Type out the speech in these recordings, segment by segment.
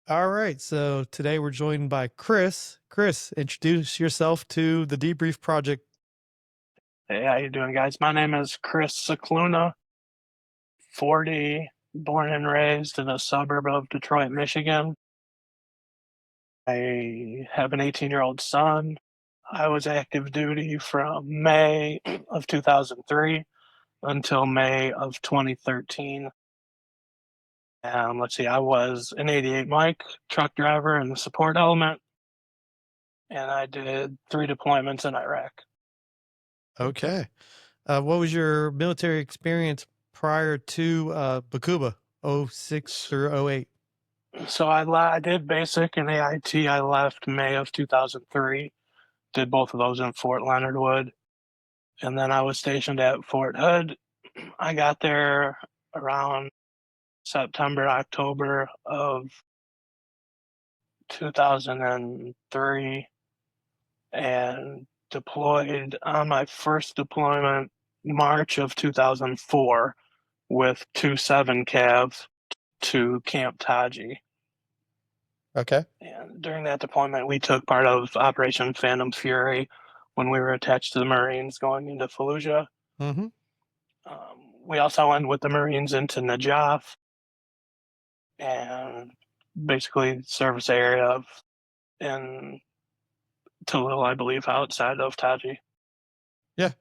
All right, so today we're joined by Chris. Chris, introduce yourself to the Debrief Project. Hey, how you doing, guys? My name is Chris Scicluna, 40, born and raised in a suburb of Detroit, Michigan. I have an 18-year-old son. I was active duty from May of 2003 until May of 2013. Let's see, I was an 88 Mike truck driver in the support element, and I did 3 deployments in Iraq. Okay. What was your military experience prior to Baqubah, '06 through '08? So I did basic and AIT. I left May of 2003. Did both of those in Fort Leonard Wood. And then I was stationed at Fort Hood. I got there around September, October of 2003 and deployed on my first deployment March of 2004 with 2-7 Cav to Camp Taji. Okay. And during that deployment, we took part of Operation Phantom Fury when we were attached to the Marines going into Fallujah. Mm-hmm. We also went with the Marines into Najaf and basically service area of in Talil, I believe, outside of Taji. Yeah.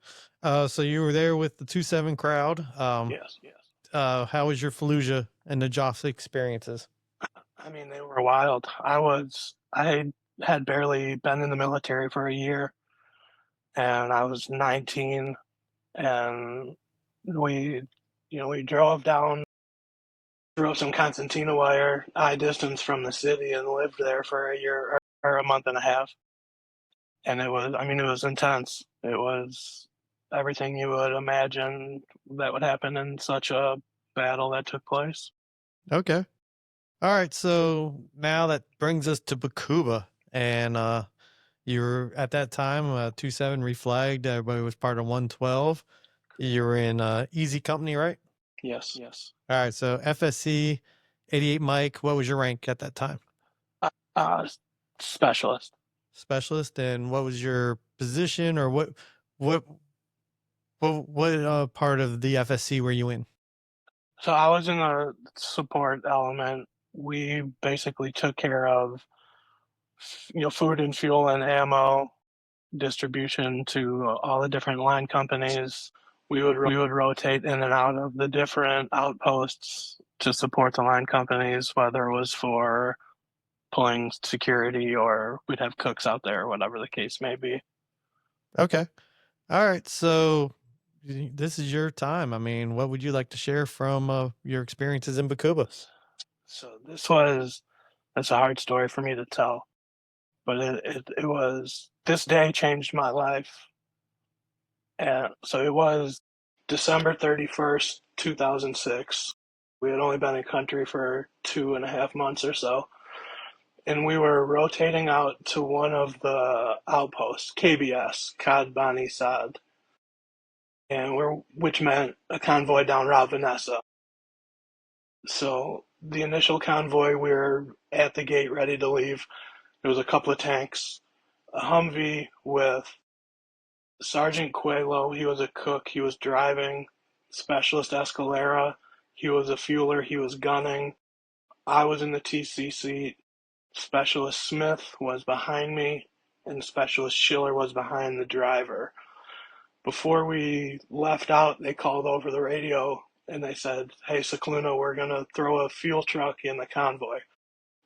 So you were there with the 2-7 crowd. Yes, yes. How was your Fallujah and the Joffs experiences? I mean, they were wild. I had barely been in the military for a year, and I was 19, and we drove some concertina wire high distance from the city and lived there for a year or a month and a half. And it was intense. It was everything you would imagine that would happen in such a battle that took place. Okay. All right. So now that brings us to Baqubah. And you were at that time 2-7 reflagged. Everybody was part of 112. You were in Easy Company, right? Yes, yes. All right. So FSC, 88 Mike. What was your rank at that time? Uh, uh, Specialist. Specialist. And what was your position, or what what part of the FSC were you in? So I was in the support element. We basically took care of, food and fuel and ammo distribution to all the different line companies. We would rotate in and out of the different outposts to support the line companies, whether it was for pulling security or we'd have cooks out there, whatever the case may be. Okay. All right. So this is your time. I mean, what would you like to share from your experiences in Baqubah? So that's a hard story for me to tell, but it was this day changed my life. And so it was December 31st, 2006. We had only been in country for 2.5 months or so, and we were rotating out to one of the outposts, KBS, Kad Bani Sad, which meant a convoy down Route Vanessa. So the initial convoy, we were at the gate ready to leave. There was a couple of tanks, a Humvee with Sergeant Coelho. He was a cook. He was driving. Specialist Escalera. He was a fueler. He was gunning. I was in the TC seat. Specialist Smith was behind me, and Specialist Schiller was behind the driver. Before we left out, they called over the radio and they said, "Hey, Scicluna, we're going to throw a fuel truck in the convoy.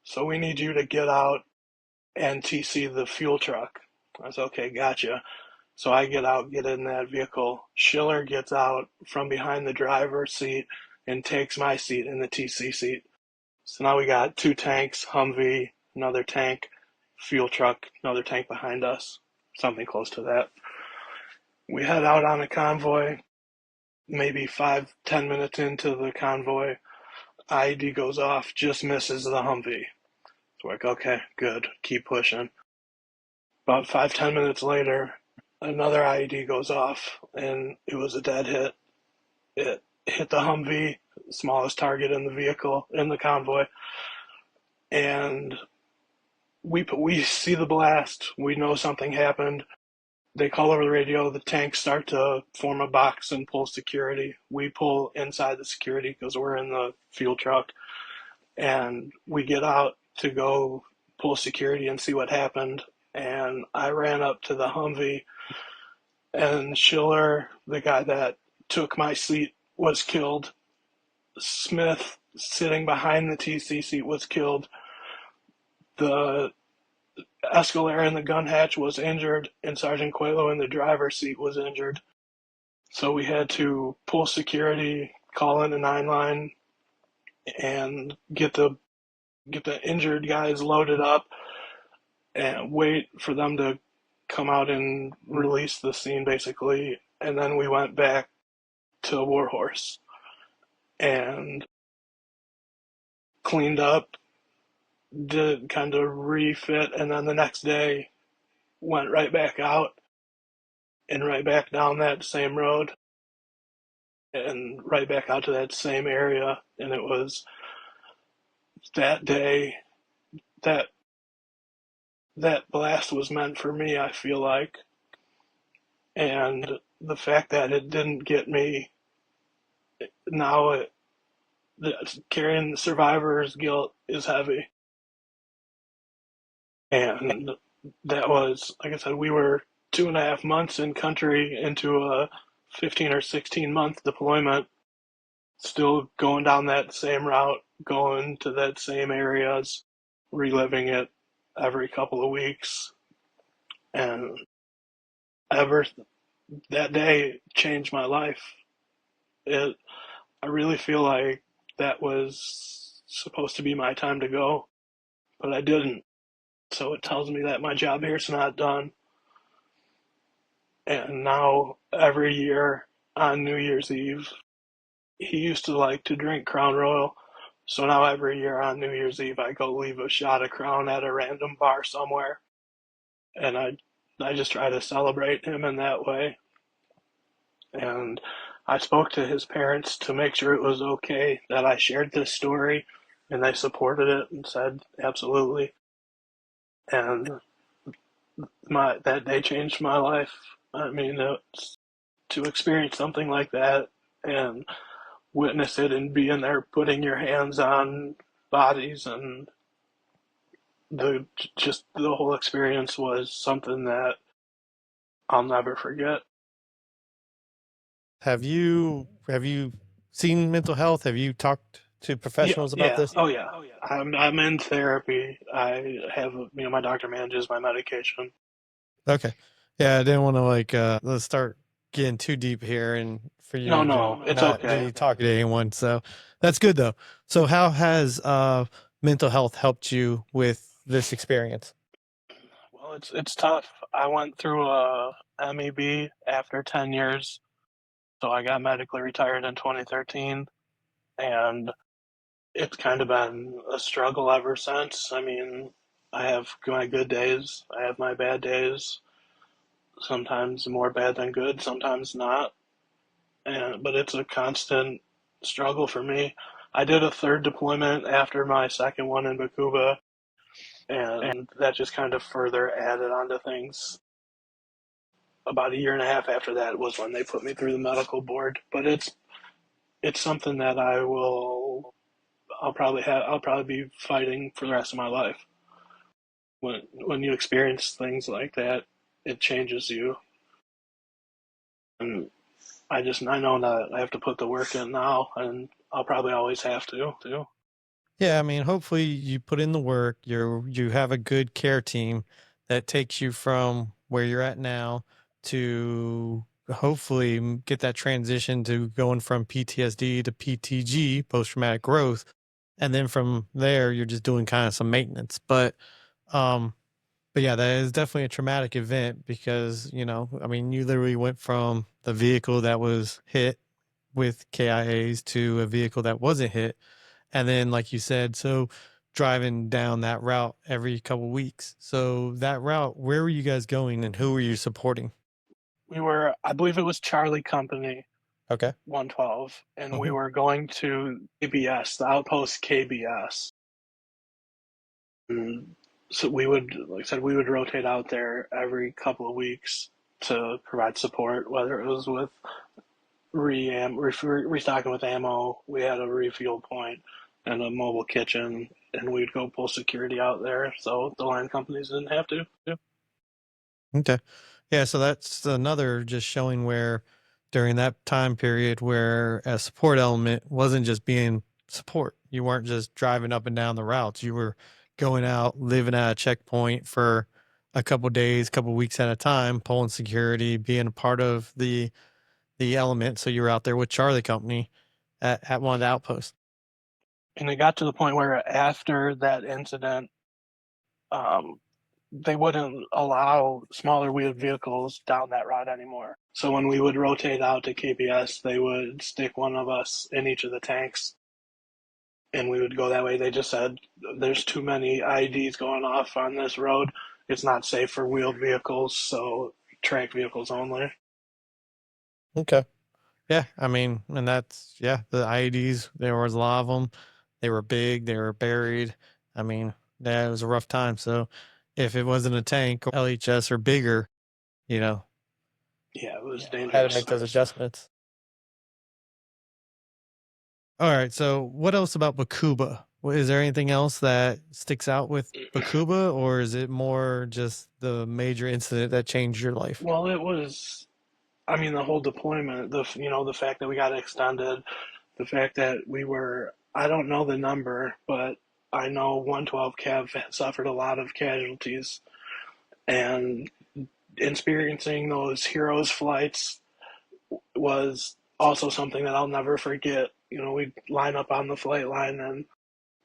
So we need you to get out and TC the fuel truck." I said, "Okay, gotcha." So I get out, get in that vehicle. Schiller gets out from behind the driver's seat and takes my seat in the TC seat. So now we got 2 tanks, Humvee, another tank, fuel truck, another tank behind us, something close to that. We head out on a convoy, maybe 5-10 minutes into the convoy. IED goes off, just misses the Humvee. So we're like, okay, good, keep pushing. About 5-10 minutes later, another IED goes off, and it was a dead hit. It hit the Humvee, smallest target in the vehicle, in the convoy. and we see the blast. We know something happened. They call over the radio. The tanks start to form a box and pull security. We pull inside the security because we're in the fuel truck, and we get out to go pull security and see what happened. And I ran up to the Humvee, and Schiller, the guy that took my seat, was killed. Smith, sitting behind the TC seat, was killed. The Escalera in the gun hatch was injured, and Sergeant Coelho in the driver's seat was injured. So we had to pull security, call in a 9 line, and get the injured guys loaded up, and wait for them to come out and release the scene, basically. And then we went back to Warhorse and cleaned up, did kind of refit, and then the next day went right back out and right back down that same road and right back out to that same area. And it was that day that that blast was meant for me, I feel like. And the fact that it didn't get me, now carrying the survivor's guilt is heavy. And that was, like I said, we were 2.5 months in country into a 15 or 16 month deployment, still going down that same route, going to that same areas, reliving it every couple of weeks. And ever that day changed my life. It, I really feel like that was supposed to be my time to go, but I didn't. So it tells me that my job here is not done. And now every year on New Year's Eve, he used to like to drink Crown Royal. So now every year on New Year's Eve, I go leave a shot of Crown at a random bar somewhere, and I just try to celebrate him in that way. And I spoke to his parents to make sure it was okay that I shared this story, and they supported it and said absolutely. And my that day changed my life. I mean, it's, to experience something like that and witness it and be in there putting your hands on bodies, and the just the whole experience was something that I'll never forget. Have you seen mental health? Have you talked to Yeah, professionals about yeah, this? oh yeah. I'm in therapy. I have, my doctor manages my medication. Okay. Yeah, I didn't want to let's start getting too deep here and for No, you to no, it's not okay. be talking to anyone. So that's good though. So how has mental health helped you with this experience? Well, it's tough. I went through a MEB after 10 years, so I got medically retired in 2013, and it's kind of been a struggle ever since. I mean, I have my good days, I have my bad days. Sometimes more bad than good, sometimes not. And but it's a constant struggle for me. I did a third deployment after my second one in Baqubah, and that just kind of further added onto things. About a year and a half after that was when they put me through the medical board. But it's something that I'll probably be fighting for the rest of my life. When you experience things like that, it changes you. And I know that I have to put the work in now, and I'll probably always have to too. Yeah, I mean, hopefully you put in the work. You have a good care team that takes you from where you're at now to hopefully get that transition to going from PTSD to PTG, post traumatic growth, and then from there you're just doing kind of some maintenance. Um, but yeah, that is definitely a traumatic event because I mean, you literally went from the vehicle that was hit with KIAs to a vehicle that wasn't hit, and then, like you said, so driving down that route every couple weeks. So that route, where were you guys going and who were you supporting? I believe it was Charlie Company Okay. 112, and we Okay. were going to KBS, the outpost KBS. And so we would, like I said, we would rotate out there every couple of weeks to provide support, whether it was with restocking with ammo. We had a refuel point and a mobile kitchen, and we'd go pull security out there, so the line companies didn't have to. Okay. Yeah, so that's another just showing where during that time period where a support element wasn't just being support. You weren't just driving up and down the routes. You were going out, living at a checkpoint for a couple days, couple weeks at a time, pulling security, being a part of the element. So you were out there with Charlie Company at one of the outposts. And it got to the point where after that incident, um, they wouldn't allow smaller wheeled vehicles down that route anymore. So when we would rotate out to KPS, they would stick one of us in each of the tanks, and we would go that way. They just said there's too many IEDs going off on this road. It's not safe for wheeled vehicles, so track vehicles only. Okay. Yeah, I mean, and that's yeah, the IEDs. There was a lot of them. They were big. They were buried. I mean, yeah, it was a rough time. So, if it wasn't a tank or LHS or bigger, you know, Yeah, it was had to dangerous. make those adjustments. All right. So, what else about Baqubah? Is there anything else that sticks out with Baqubah, or is it more just the major incident that changed your life? Well, it was. I mean, the whole deployment. The fact that we got extended, the fact that we were. I don't know the number, but I know 112 Cav suffered a lot of casualties, and experiencing those heroes flights was also something that I'll never forget. We'd line up on the flight line and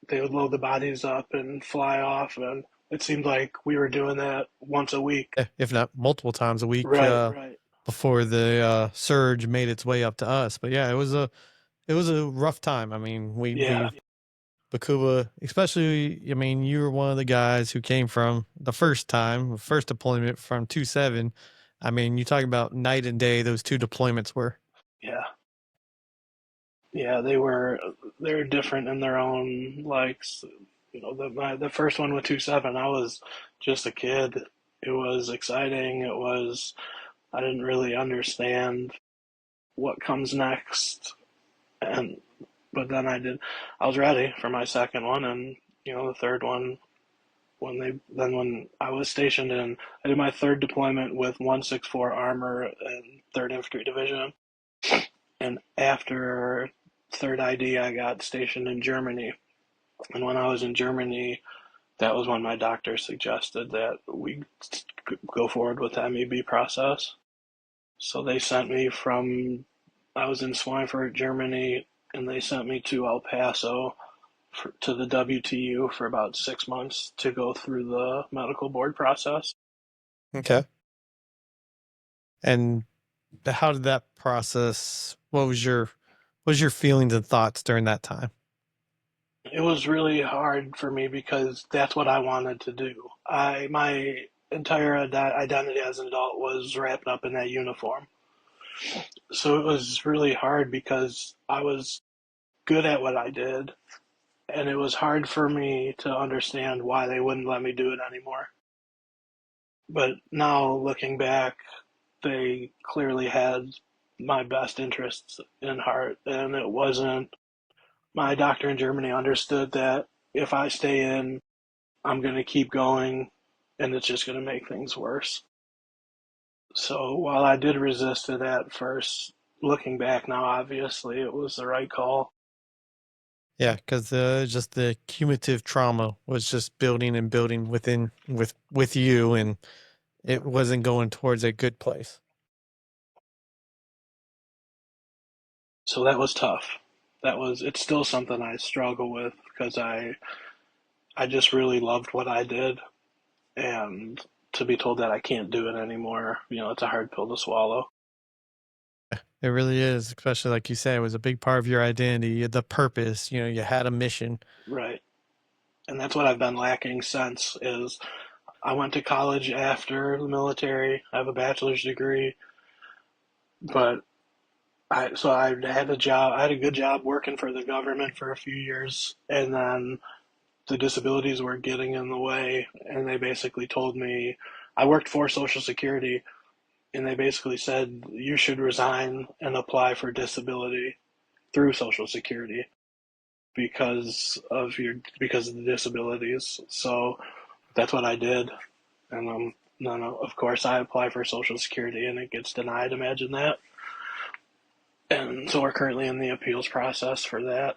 they would load the bodies up and fly off, and it seemed like we were doing that once a week. If not multiple times a week, Right, right. before the surge made its way up to us. But yeah, it was a rough time. I mean, Yeah, we Baqubah, especially. I mean, you were one of the guys who came from the first time, first deployment from 2-7. I mean, you talk about night and day. Those two deployments were. yeah, yeah. They were different in their own likes. The first one with 2-7, I was just a kid. It was exciting. I didn't really understand what comes next, and but then I was ready for my second one, and the third one when I was stationed in. I did my third deployment with 164 Armor and Third Infantry Division, and after third ID, I got stationed in Germany. And when I was in Germany, that was when my doctor suggested that we go forward with the MEB process. So they sent me from, I was in Schweinfurt, Germany, and they sent me to El Paso to the WTU for about 6 months to go through the medical board process. Okay. And how did that process? What was your feelings and thoughts during that time? It was really hard for me because that's what I wanted to do. My entire identity as an adult was wrapped up in that uniform. So it was really hard because I was good at what I did, and it was hard for me to understand why they wouldn't let me do it anymore. But now looking back, they clearly had my best interests in heart, and it wasn't. My doctor in Germany understood that if I stay in, I'm going to keep going, and it's just going to make things worse. So while I did resist it at first, looking back now, obviously it was the right call. Yeah, because just the cumulative trauma was just building and building with you, and it wasn't going towards a good place. So that was tough. It's still something I struggle with because I just really loved what I did, and to be told that I can't do it anymore, it's a hard pill to swallow. It really is, especially like you said, it was a big part of your identity, the purpose. You know, you had a mission. Right. And that's what I've been lacking since is I went to college after the military. I have a bachelor's degree, but I had a job. I had a good job working for the government for a few years, and then the disabilities were getting in the way, and they basically told me I worked for Social Security, and they basically said you should resign and apply for disability through Social Security because of the disabilities. So that's what I did, and no, of course I apply for Social Security and it gets denied. Imagine that. And so we're currently in the appeals process for that.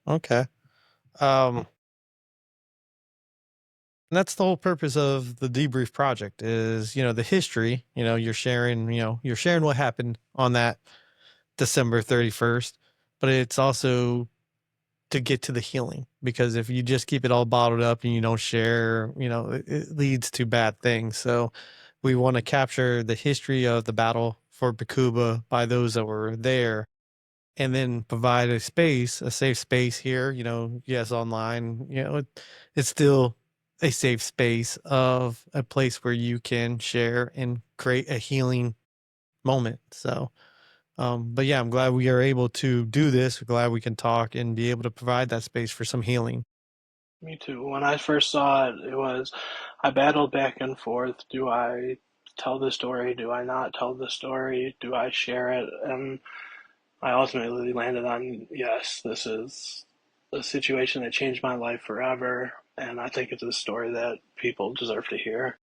Okay. Um, and that's the whole purpose of the debrief project is, the history, you're sharing what happened on that December 31st, but it's also to get to the healing, because if you just keep it all bottled up and you don't share, it leads to bad things. So we want to capture the history of the battle for Baqubah by those that were there, and then provide a safe space here. Yes, online, it's still a safe space of a place where you can share and create a healing moment. So, but yeah, I'm glad we are able to do this. We're glad we can talk and be able to provide that space for some healing. Me too. When I first saw it, I battled back and forth. Do I tell the story? Do I not tell the story? Do I share it? And I ultimately landed on yes, this is a situation that changed my life forever. And I think it's a story that people deserve to hear.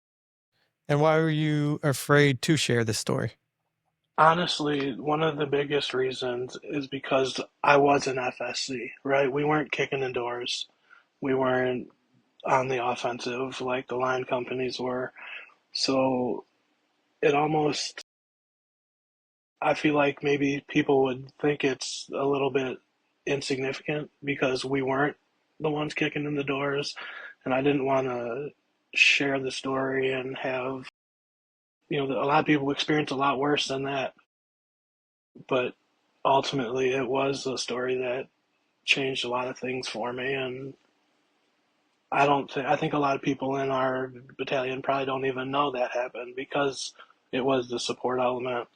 And why were you afraid to share this story? Honestly, one of the biggest reasons is because I was an FSC, right? We weren't kicking the doors. We weren't on the offensive like the line companies were. So it almost, I feel like maybe people would think it's a little bit insignificant because we weren't the ones kicking in the doors. And I didn't want to share the story and have, a lot of people experience a lot worse than that. But ultimately, it was a story that changed a lot of things for me. And I think a lot of people in our battalion probably don't even know that happened because it was the support element.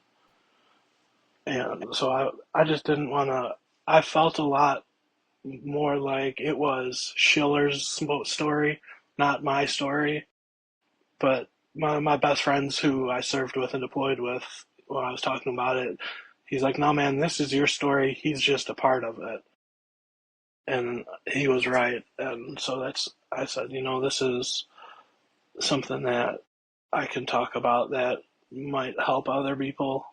And so I just didn't want to, I felt a lot more like it was Schiller's story, not my story. But my best friends who I served with and deployed with, when I was talking about it, he's like, no, man, this is your story. He's just a part of it. And he was right. And so I said, this is something that I can talk about that might help other people.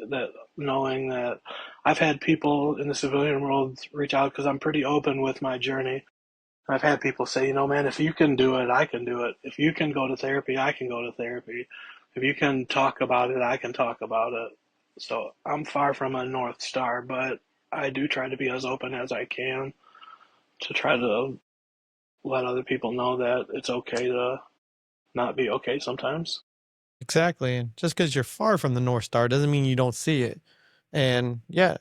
That knowing that I've had people in the civilian world reach out because I'm pretty open with my journey. I've had people say, man, if you can do it, I can do it. If you can go to therapy, I can go to therapy. If you can talk about it, I can talk about it. So I'm far from a North Star, but I do try to be as open as I can to try to let other people know that it's okay to not be okay sometimes. Exactly. And just because you're far from the North Star doesn't mean you don't see it. And yeah,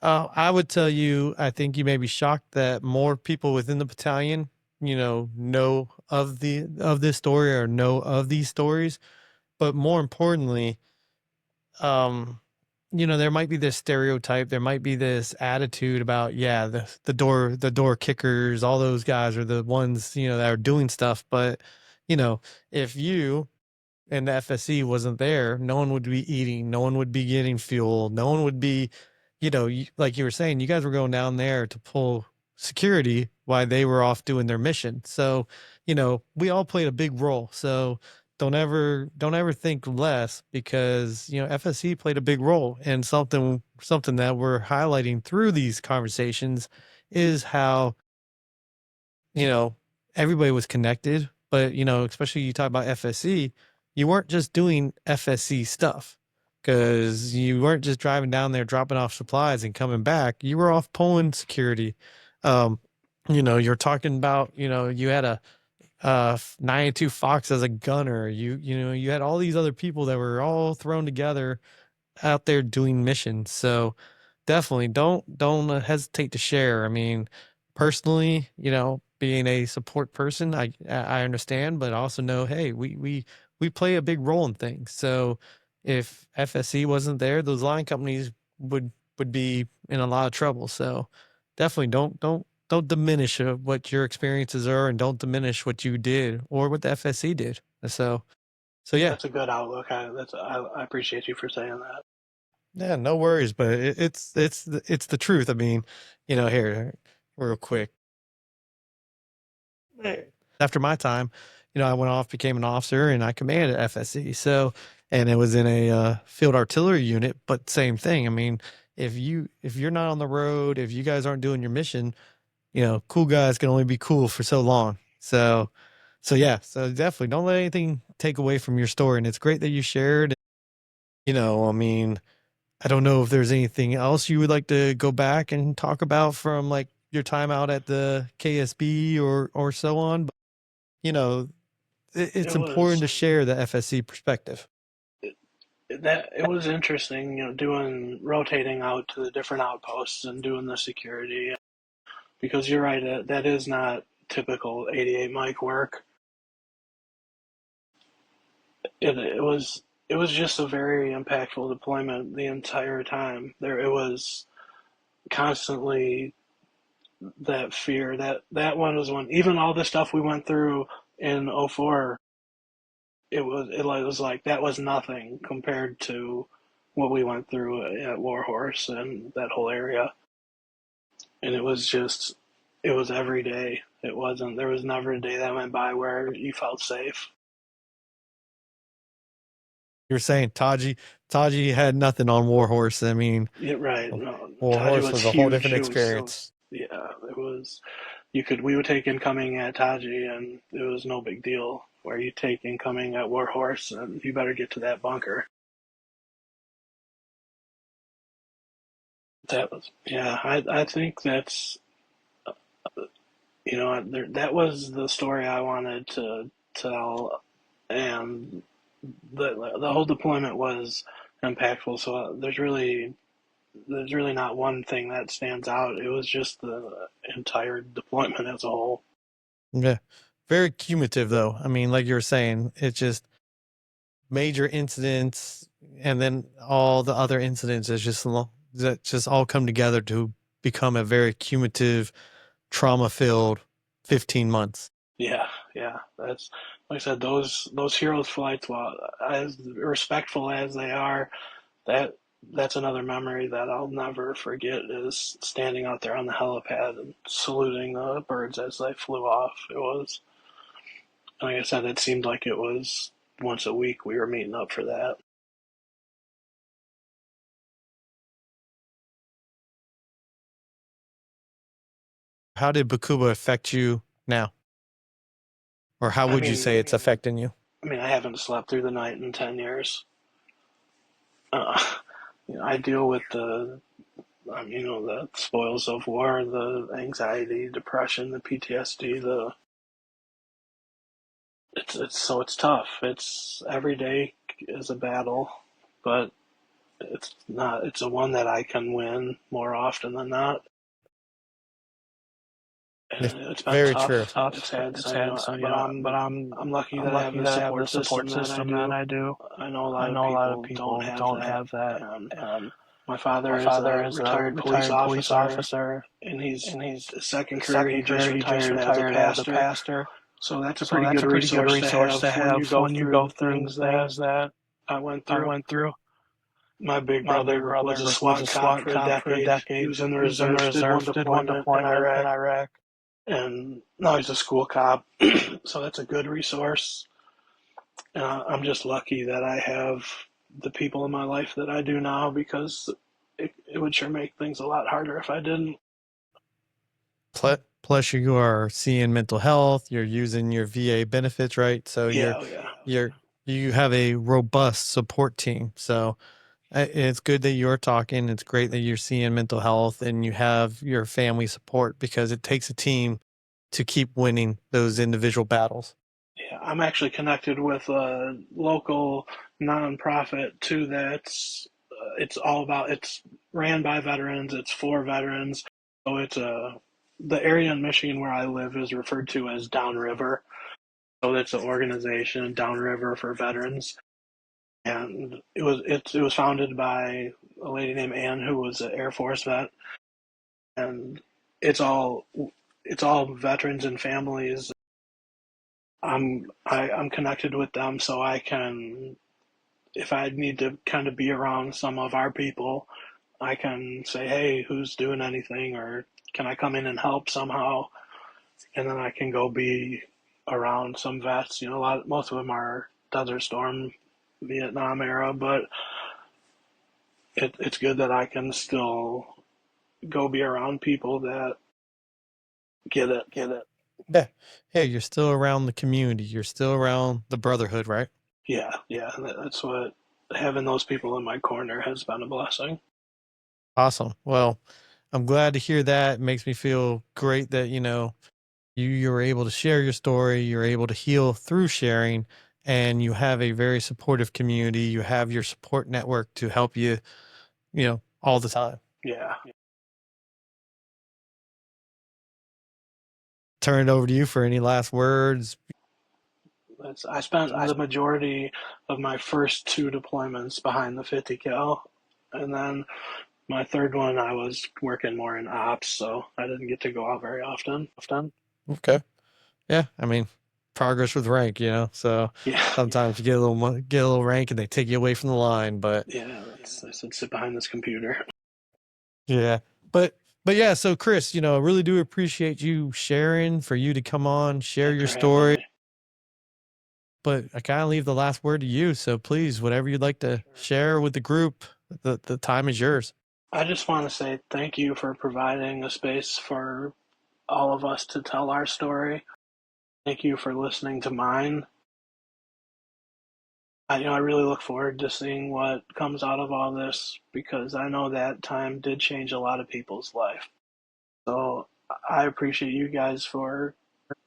I would tell you, I think you may be shocked that more people within the battalion, know of this story or know of these stories. But more importantly, um, there might be this stereotype, there might be this attitude about, yeah, the door kickers, all those guys are the ones, that are doing stuff. But, if you and the FSC wasn't there, no one would be eating, no one would be getting fuel, no one would be, like you were saying, you guys were going down there to pull security while they were off doing their mission. So, we all played a big role. So don't ever think less, because, FSC played a big role. And something that we're highlighting through these conversations is how, you know, everybody was connected, but, especially you talk about FSC, you weren't just doing FSC stuff, because you weren't just driving down there, dropping off supplies and coming back. You were off pulling security. Um, you're talking about, you had a 92 Fox as a gunner. You had all these other people that were all thrown together out there doing missions. So definitely don't hesitate to share. I mean, personally, being a support person, I understand, but also know, hey, we play a big role in things. So if FSC wasn't there, those line companies would be in a lot of trouble. So definitely don't don't diminish what your experiences are, and don't diminish what you did or what the FSC did. So yeah. That's a good outlook. I appreciate you for saying that. Yeah, no worries, but it's the truth. I mean, here, real quick. After my time, I went off, became an officer, and I commanded FSC. So, and it was in a field artillery unit, but same thing. I mean, if you're not on the road, if you guys aren't doing your mission, cool guys can only be cool for so long. So yeah, so definitely don't let anything take away from your story. And it's great that you shared. I mean, I don't know if there's anything else you would like to go back and talk about from like your time out at the KSB or so on. But, it's It important was to share the FSC perspective. it was interesting, doing rotating out to the different outposts and doing the security, because you're right, that is not typical 88 mic work. It was just a very impactful deployment the entire time. It was constantly that fear. That one was one. Even all the stuff we went through in '04, it was like that was nothing compared to what we went through at Warhorse and that whole area. And it was every day. There was never a day that went by where you felt safe. You're saying Taji had nothing on Warhorse. I mean, Yeah, right. No, Taji Warhorse was was a whole huge. different It was, experience. yeah, it was. We would take incoming at Taji, and it was no big deal. Where you take incoming at Warhorse, and you better get to that bunker. That was, yeah. I think that's, that was the story I wanted to tell, and the whole deployment was impactful. So there's really not one thing that stands out. It was just the entire deployment as a whole. Yeah. Very cumulative though. I mean, like you were saying, it's just major incidents and then all the other incidents is just that just all come together to become a very cumulative, trauma filled 15 months. Yeah, yeah. That's like I said, those Heroes flights, while as respectful as they are, that that's another memory that I'll never forget is standing out there on the helipad and saluting the birds as they flew off. It was, like I said, it seemed like it was once a week we were meeting up for that. How did Baqubah affect you now? Or how I would you mean, say it's affecting you? I haven't slept through the night in 10 years. Uh, I deal with the spoils of war, the anxiety, depression, the PTSD, it's tough. It's every day is a battle, but it's not. It's a one that I can win more often than not. It's And it's been very true. tough. It's had but I'm lucky that I have the support system that I do. I know a lot of people don't have that, and my father is a retired police officer, and he's his second career. He just retired as a pastor, so that's a pretty good resource to have when you go through the things that I went through. My big brother was a SWAT cop for a decade. He was in the reserves, did one deployment in Iraq, and now he's a school cop. So that's a good resource. I'm just lucky that I have the people in my life that I do now, because it would sure make things a lot harder if I didn't. Plus, you are seeing mental health. You're using your VA benefits, right? So Yeah, oh, yeah. you have a robust support team. So it's good that you're talking. It's great that you're seeing mental health and you have your family support, because it takes a team to keep winning those individual battles. Yeah, I'm actually connected with a local nonprofit too. It's ran by veterans. It's for veterans. So the area in Michigan where I live is referred to as Downriver. So it's an organization, Downriver for Veterans, and it was founded by a lady named Ann, who was an Air Force vet, and it's all it's all veterans and families. I'm connected with them, so I can, if I need to kind of be around some of our people, I can say, hey, who's doing anything, or can I come in and help somehow? And then I can go be around some vets. You know, most of them are Desert Storm, Vietnam era, but it's good that I can still go be around people that get it. Yeah. Hey, you're still around the community. You're still around the brotherhood, right? Yeah, yeah. That's what having those people in my corner has been a blessing. Awesome. Well, I'm glad to hear that. It makes me feel great that, you're able to share your story, you're able to heal through sharing, and you have a very supportive community. You have your support network to help you, all the time. Yeah. Turn it over to you for any last words. I spent the majority of my first two deployments behind the 50 cal, and then my third one I was working more in ops, so I didn't get to go out very often. Okay. Yeah. I mean, progress with rank, so Yeah, sometimes you get a little rank and they take you away from the line, but yeah. I said sit behind this computer. yeah. But yeah, so Chris, I really do appreciate you sharing, for you to come on, share Thanks your for having story. me. But I kind of leave the last word to you. So please, whatever you'd like to share with the group, the time is yours. I just want to say thank you for providing a space for all of us to tell our story. Thank you for listening to mine. I really look forward to seeing what comes out of all this, because I know that time did change a lot of people's life. So I appreciate you guys for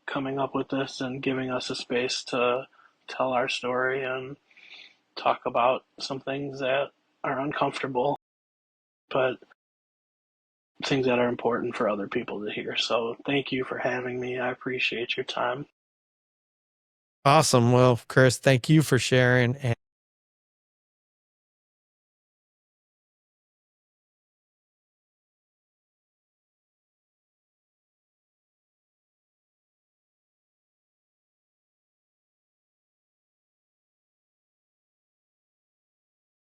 coming up with this and giving us a space to tell our story and talk about some things that are uncomfortable, but things that are important for other people to hear. So thank you for having me. I appreciate your time. Awesome. Well, Chris, thank you for sharing.